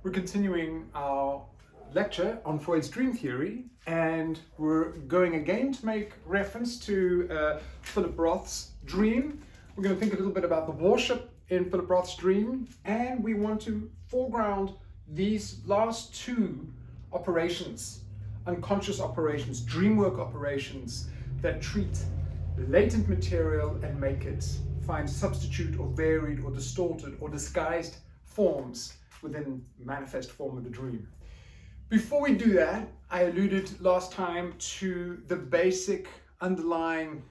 We're continuing our lecture on Freud's dream theory, and we're going again to make reference to Philip Roth's dream. We're going to think a little bit about the warship in Philip Roth's dream, and we want to foreground these last two operations, unconscious operations, dream work operations that treat latent material and make it find substitute or varied or distorted or disguised forms within manifest form of the dream. Before we do that, I alluded last time to the basic underlying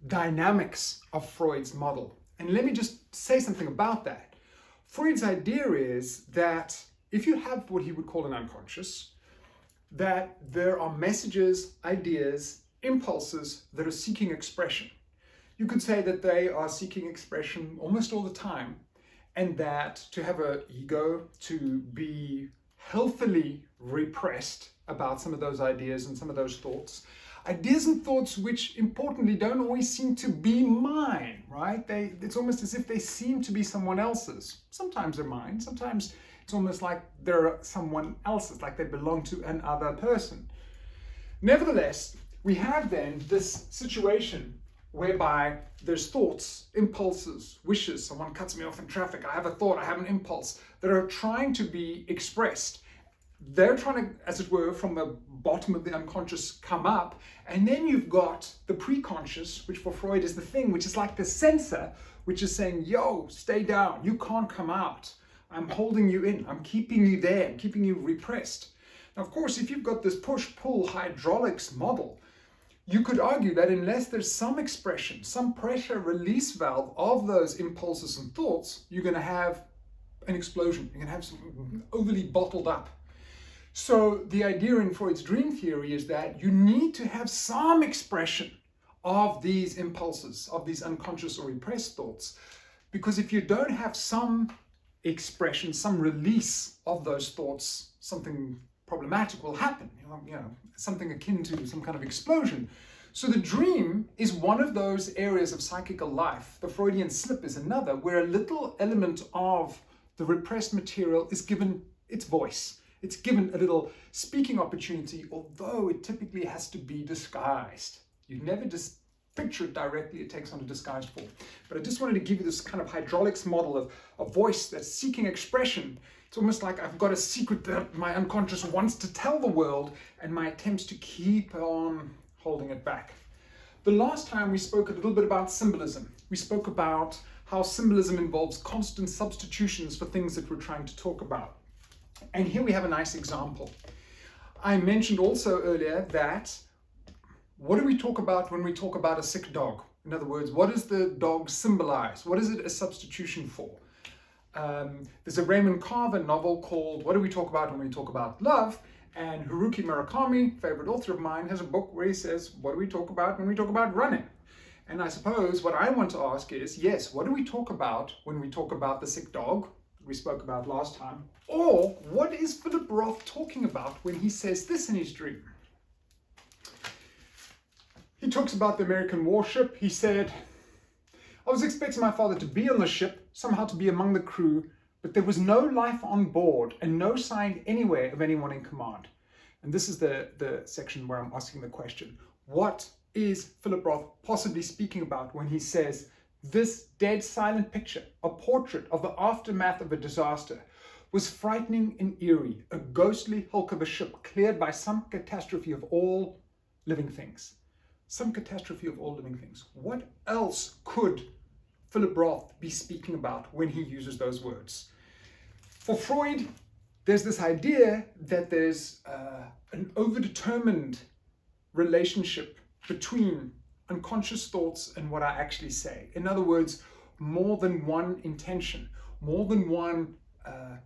dynamics of Freud's model. And let me just say something about that. Freud's idea is that if you have what he would call an unconscious, that there are messages, ideas, impulses that are seeking expression. You could say that they are seeking expression almost all the time, and that to have an ego, to be healthily repressed about some of those ideas and some of those thoughts. Ideas and thoughts which, importantly, don't always seem to be mine, right? It's almost as if they seem to be someone else's. Sometimes they're mine, sometimes it's almost like they're someone else's, like they belong to another person. Nevertheless, we have then this situation whereby there's thoughts, impulses, wishes. Someone cuts me off in traffic. I have a thought, I have an impulse that are trying to be expressed. They're trying to, as it were, from the bottom of the unconscious come up. And then you've got the preconscious, which for Freud is the thing, which is like the censor, which is saying, yo, stay down. You can't come out. I'm holding you in. I'm keeping you there. I'm keeping you repressed. Now, of course, if you've got this push-pull hydraulics model, you could argue that unless there's some expression, some pressure release valve of those impulses and thoughts, you're going to have an explosion. You're going to have something overly bottled up. So the idea in Freud's dream theory is that you need to have some expression of these impulses, of these unconscious or repressed thoughts. Because if you don't have some expression, some release of those thoughts, something problematic will happen, something akin to some kind of explosion. So the dream is one of those areas of psychical life. The Freudian slip is another, where a little element of the repressed material is given its voice. It's given a little speaking opportunity, although it typically has to be disguised. You never just picture it directly, it takes on a disguised form. But I just wanted to give you this kind of hydraulics model of a voice that's seeking expression. It's almost like I've got a secret that my unconscious wants to tell the world, and my attempts to keep on holding it back. The last time we spoke a little bit about symbolism. We spoke about how symbolism involves constant substitutions for things that we're trying to talk about. And here we have a nice example. I mentioned also earlier that what do we talk about when we talk about a sick dog? In other words, what does the dog symbolize? What is it a substitution for? There's a Raymond Carver novel called What Do We Talk About When We Talk About Love? And Haruki Murakami, favorite author of mine, has a book where he says, what do we talk about when we talk about running? And I suppose what I want to ask is, yes, what do we talk about when we talk about the sick dog we spoke about last time? Or what is Philip Roth talking about when he says this in his dream? He talks about the American warship. He said, I was expecting my father to be on the ship, somehow to be among the crew, but there was no life on board and no sign anywhere of anyone in command. And this is the section where I'm asking the question, what is Philip Roth possibly speaking about when he says, this dead silent picture, a portrait of the aftermath of a disaster, was frightening and eerie, a ghostly hulk of a ship cleared by some catastrophe of all living things. Some catastrophe of all living things. What else could Philip Roth be speaking about when he uses those words? For Freud, there's this idea that there's an overdetermined relationship between unconscious thoughts and what I actually say. In other words, more than one intention, more than one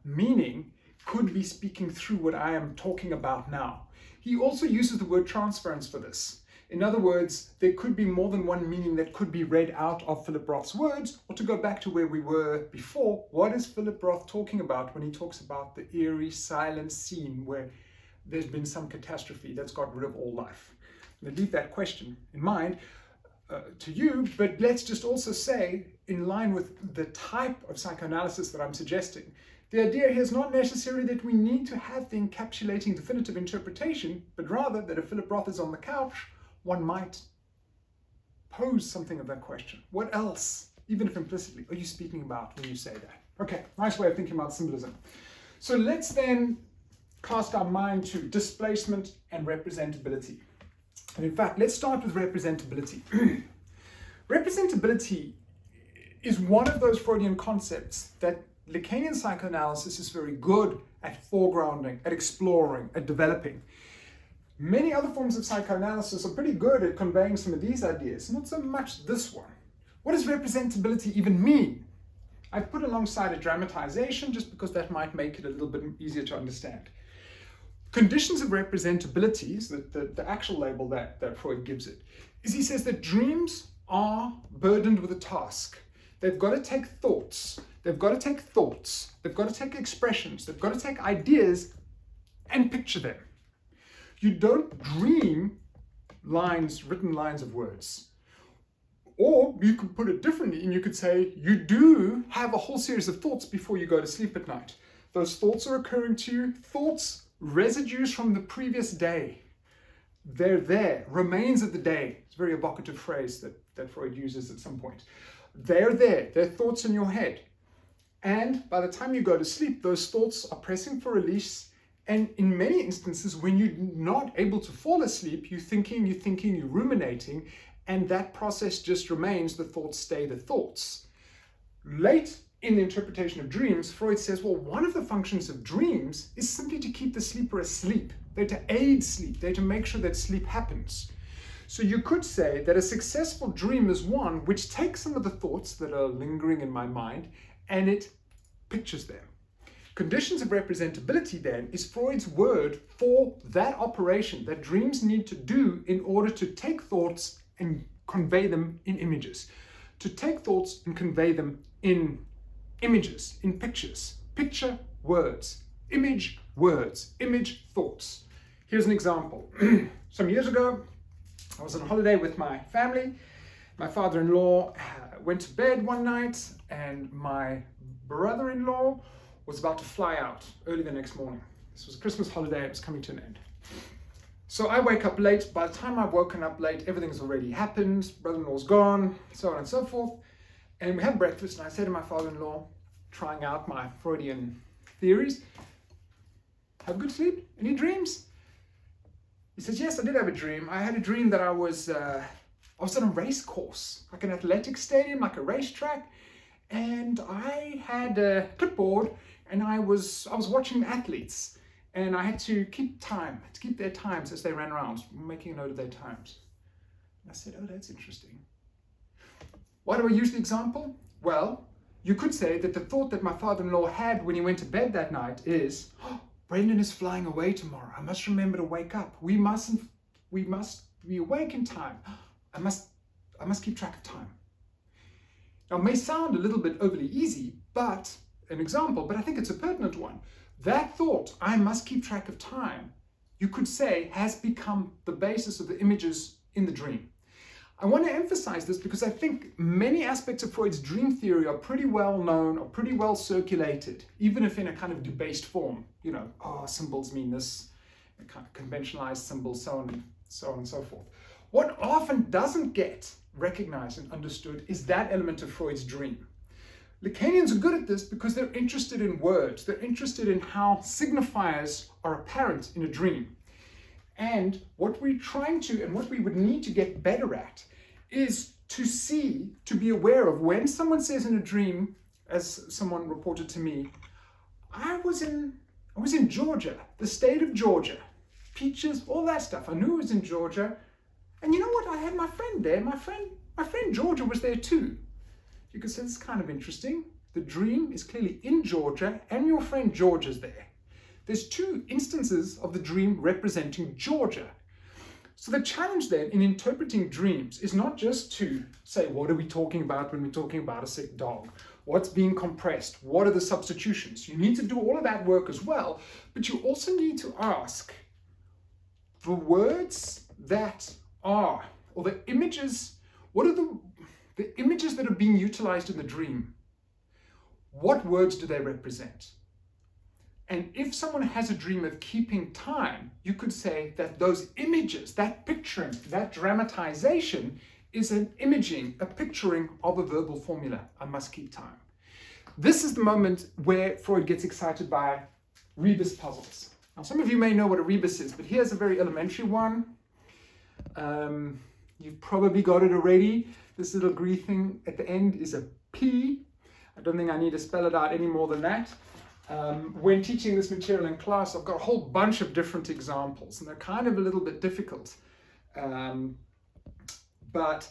meaning could be speaking through what I am talking about now. He also uses the word transference for this. In other words, there could be more than one meaning that could be read out of Philip Roth's words. Or to go back to where we were before, what is Philip Roth talking about when he talks about the eerie, silent scene where there's been some catastrophe that's got rid of all life? I'm going to leave that question in mind to you, but let's just also say, in line with the type of psychoanalysis that I'm suggesting. The idea here is not necessarily that we need to have the encapsulating definitive interpretation, but rather that if Philip Roth is on the couch, one might pose something of that question. What else, even if implicitly, are you speaking about when you say that? Okay, nice way of thinking about symbolism. So let's then cast our mind to displacement and representability. And in fact, let's start with representability. Representability is one of those Freudian concepts that Lacanian psychoanalysis is very good at foregrounding, at exploring, at developing. Many other forms of psychoanalysis are pretty good at conveying some of these ideas, not so much this one. What does representability even mean? I've put alongside a dramatization just because that might make it a little bit easier to understand. Conditions of representability, is the actual label that Freud gives it, is he says that dreams are burdened with a task. They've got to take thoughts, they've got to take expressions, they've got to take ideas and picture them. You don't dream written lines of words. Or you could put it differently and you could say you do have a whole series of thoughts before you go to sleep at night. Those thoughts are occurring to you, thoughts, residues from the previous day. They're there, remains of the day. It's a very evocative phrase that Freud uses at some point. They're there, they're thoughts in your head. And by the time you go to sleep, those thoughts are pressing for release. And in many instances, when you're not able to fall asleep, you're thinking, you're ruminating, and that process just remains, the thoughts stay the thoughts. Late in the interpretation of dreams, Freud says, well, one of the functions of dreams is simply to keep the sleeper asleep. They're to aid sleep, they're to make sure that sleep happens. So you could say that a successful dream is one which takes some of the thoughts that are lingering in my mind and it pictures them. Conditions of representability then is Freud's word for that operation that dreams need to do in order to take thoughts and convey them in images. To take thoughts and convey them in images, in pictures. Picture, words, image, thoughts. Here's an example. Some years ago, I was on holiday with my family. My father-in-law went to bed one night and my brother-in-law was about to fly out early the next morning. This was a Christmas holiday, it was coming to an end. So I wake up late. By the time I've woken up late, everything's already happened. Brother-in-law's gone, so on and so forth. And we have breakfast and I say to my father-in-law, trying out my Freudian theories, have a good sleep? Any dreams? He says, yes, I did have a dream. I had a dream that I was on a race course, like an athletic stadium, like a racetrack. And I had a clipboard and I was watching athletes and I had to keep their times as they ran around, making a note of their times. And I said, oh, that's interesting. Why do I use the example? Well, you could say that the thought that my father-in-law had when he went to bed that night is, oh, Brendan is flying away tomorrow. I must remember to wake up. We must be awake in time. I must keep track of time. Now, it may sound a little bit overly easy, but an example, but I think it's a pertinent one. That thought, I must keep track of time, you could say, has become the basis of the images in the dream. I want to emphasize this because I think many aspects of Freud's dream theory are pretty well known, or pretty well circulated, even if in a kind of debased form. You know, oh, symbols mean this, kind of conventionalized symbols, so on and so forth. What often doesn't get recognized and understood is that element of Freud's dream. Lacanians are good at this because they're interested in words. They're interested in how signifiers are apparent in a dream. And what we're trying to, and what we would need to get better at, is to see, to be aware of when someone says in a dream, as someone reported to me, I was in Georgia, the state of Georgia, peaches, all that stuff. I knew it was in Georgia. And you know what? I had my friend there. My friend Georgia was there too. You could say it's kind of interesting. The dream is clearly in Georgia and your friend Georgia's there. There's two instances of the dream representing Georgia. So the challenge then in interpreting dreams is not just to say, what are we talking about when we're talking about a sick dog? What's being compressed? What are the substitutions? You need to do all of that work as well, but you also need to ask the words that are, or the images, what are the images that are being utilized in the dream, what words do they represent? And if someone has a dream of keeping time, you could say that those images, that picturing, that dramatization is an imaging, a picturing of a verbal formula. I must keep time. This is the moment where Freud gets excited by rebus puzzles. Now, some of you may know what a rebus is, but here's a very elementary one. You've probably got it already. This little green thing at the end is a P. I don't think I need to spell it out any more than that. When teaching this material in class, I've got a whole bunch of different examples, and they're kind of a little bit difficult. But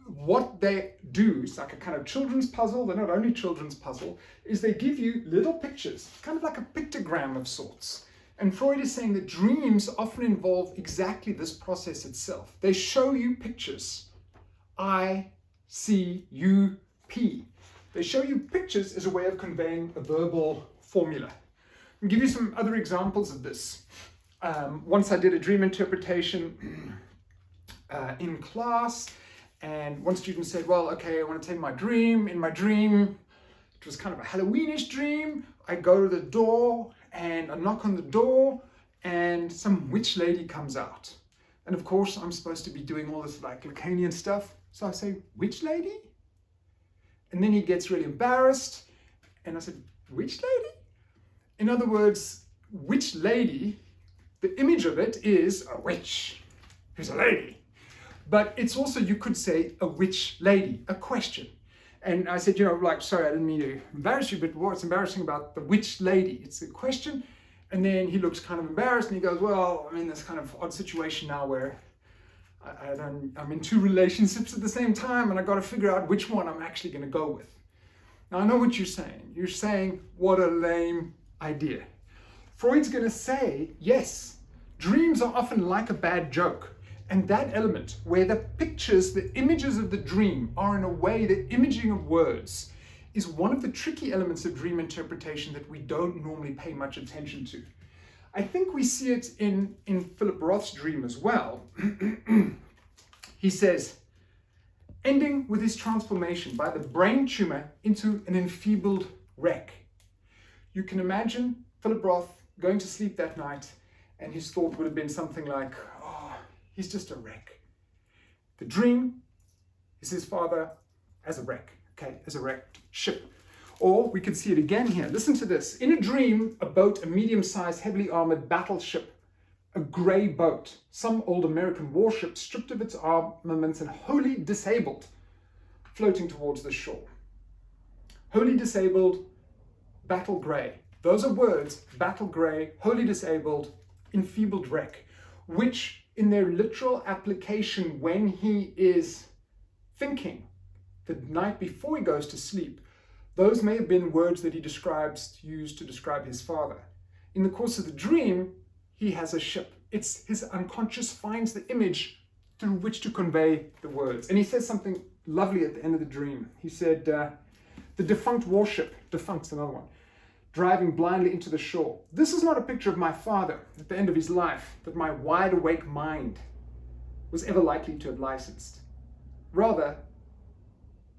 what they do, it's like a kind of children's puzzle, they're not only children's puzzle, is they give you little pictures, kind of like a pictogram of sorts. And Freud is saying that dreams often involve exactly this process itself. They show you pictures. I, C, U, P. They show you pictures as a way of conveying a verbal formula. I'll give you some other examples of this. Once I did a dream interpretation in class, and one student said, well, okay, I want to take my dream. In my dream, it was kind of a Halloweenish dream. I go to the door and I knock on the door and some witch lady comes out. And of course, I'm supposed to be doing all this like Lacanian stuff. So I say, witch lady? And then he gets really embarrassed. And I said, witch lady? In other words, witch lady, the image of it is a witch who's a lady. But it's also, you could say, a witch lady, a question. And I said, like, sorry, I didn't mean to embarrass you, but what's embarrassing about the witch lady? It's a question. And then he looks kind of embarrassed and he goes, well, I'm in this kind of odd situation now where I'm in two relationships at the same time and I got to figure out which one I'm actually going to go with. Now, I know what you're saying. You're saying, what a lame idea. Freud's going to say, yes, dreams are often like a bad joke. And that element where the pictures, the images of the dream are in a way the imaging of words is one of the tricky elements of dream interpretation that we don't normally pay much attention to. I think we see it in Philip Roth's dream as well. He says, ending with his transformation by the brain tumor into an enfeebled wreck. You can imagine Philip Roth going to sleep that night and his thought would have been something like, he's just a wreck. The dream is his father as a wreck, okay, as a wrecked ship. Or we could see it again here. Listen to this. In a dream, a boat, a medium-sized, heavily armored battleship, a gray boat, some old American warship stripped of its armaments and wholly disabled, floating towards the shore. Wholly disabled, battle gray. Those are words, battle gray, wholly disabled, enfeebled wreck, which in their literal application when he is thinking the night before he goes to sleep, those may have been words that he used to describe his father. In the course of the dream, he has a ship. It's his unconscious finds the image through which to convey the words. And he says something lovely at the end of the dream. He said, the defunct warship, defunct's another one, driving blindly into the shore. This is not a picture of my father at the end of his life that my wide-awake mind was ever likely to have licensed. Rather,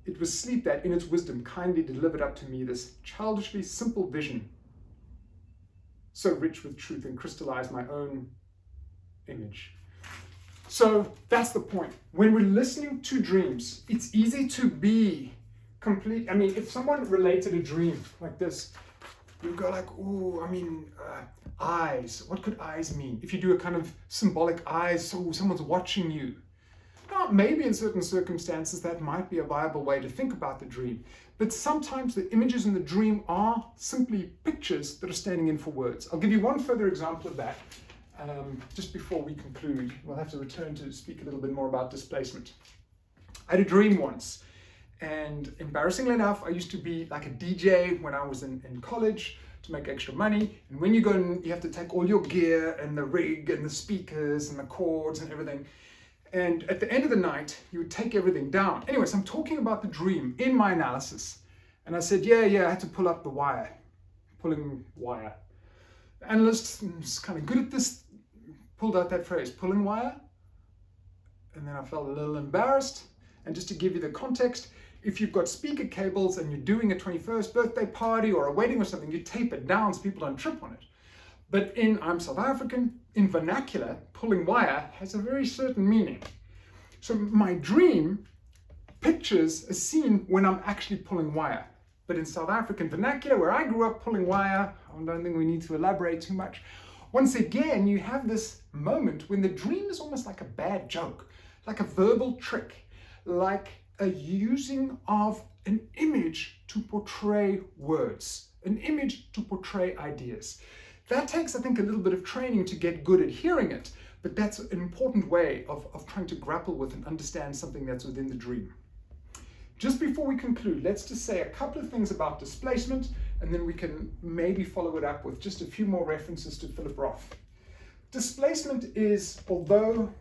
it was sleep that, in its wisdom, kindly delivered up to me this childishly simple vision, so rich with truth and crystallized my own image. So that's the point. When we're listening to dreams, it's easy to be complete. I mean, if someone related a dream like this, you go like, eyes. What could eyes mean? If you do a kind of symbolic eyes, so someone's watching you. Now, maybe in certain circumstances that might be a viable way to think about the dream. But sometimes the images in the dream are simply pictures that are standing in for words. I'll give you one further example of that just before we conclude. We'll have to return to speak a little bit more about displacement. I had a dream once. And embarrassingly enough, I used to be like a DJ when I was in college to make extra money. And when you go in, you have to take all your gear and the rig and the speakers and the cords and everything. And at the end of the night, you would take everything down. Anyways, I'm talking about the dream in my analysis. And I said, yeah, I had to pull up the wire, pulling wire. The analyst is kind of good at this, pulled out that phrase, pulling wire. And then I felt a little embarrassed. And just to give you the context, if you've got speaker cables and you're doing a 21st birthday party or a wedding or something, you tape it down so people don't trip on it. But I'm South African, in vernacular, pulling wire has a very certain meaning. So my dream pictures a scene when I'm actually pulling wire. But in South African vernacular, where I grew up pulling wire, I don't think we need to elaborate too much. Once again, you have this moment when the dream is almost like a bad joke, like a verbal trick, like a using of an image to portray words, an image to portray ideas. That takes, I think, a little bit of training to get good at hearing it, but that's an important way of trying to grapple with and understand something that's within the dream. Just before we conclude, let's just say a couple of things about displacement, and then we can maybe follow it up with just a few more references to Philip Roth. Displacement is, although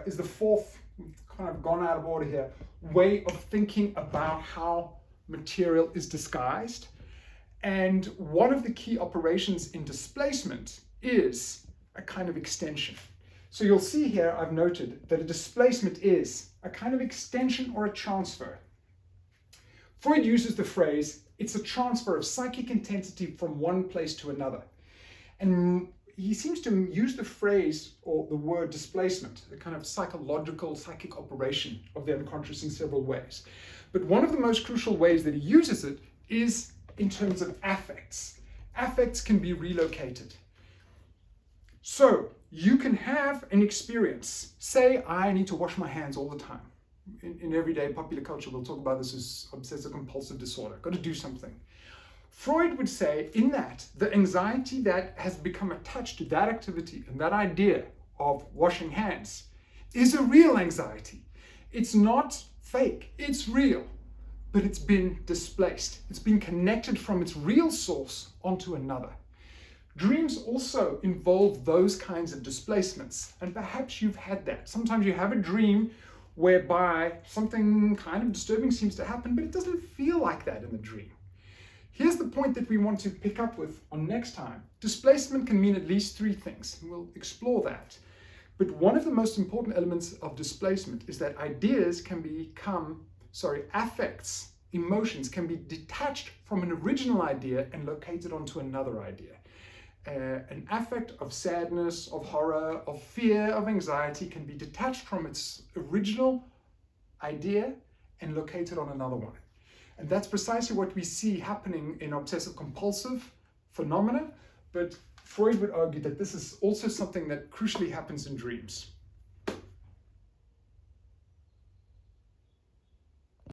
is the fourth, we've kind of gone out of order here, way of thinking about how material is disguised. And one of the key operations in displacement is a kind of extension. So you'll see here, I've noted that a displacement is a kind of extension or a transfer. Freud uses the phrase, it's a transfer of psychic intensity from one place to another. And he seems to use the phrase or the word displacement, a kind of psychological, psychic operation of the unconscious in several ways. But one of the most crucial ways that he uses it is in terms of affects. Affects can be relocated. So you can have an experience. Say I need to wash my hands all the time. In everyday popular culture, we'll talk about this as obsessive compulsive disorder. Got to do something. Freud would say in that the anxiety that has become attached to that activity and that idea of washing hands is a real anxiety. It's not fake, it's real, but it's been displaced. It's been connected from its real source onto another. Dreams also involve those kinds of displacements, and perhaps you've had that. Sometimes you have a dream whereby something kind of disturbing seems to happen, but it doesn't feel like that in the dream. Here's the point that we want to pick up with on next time. Displacement can mean at least three things, and we'll explore that. But one of the most important elements of displacement is that ideas can become, affects, emotions can be detached from an original idea and located onto another idea. An affect of sadness, of horror, of fear, of anxiety can be detached from its original idea and located on another one. And that's precisely what we see happening in obsessive-compulsive phenomena, but Freud would argue that this is also something that crucially happens in dreams.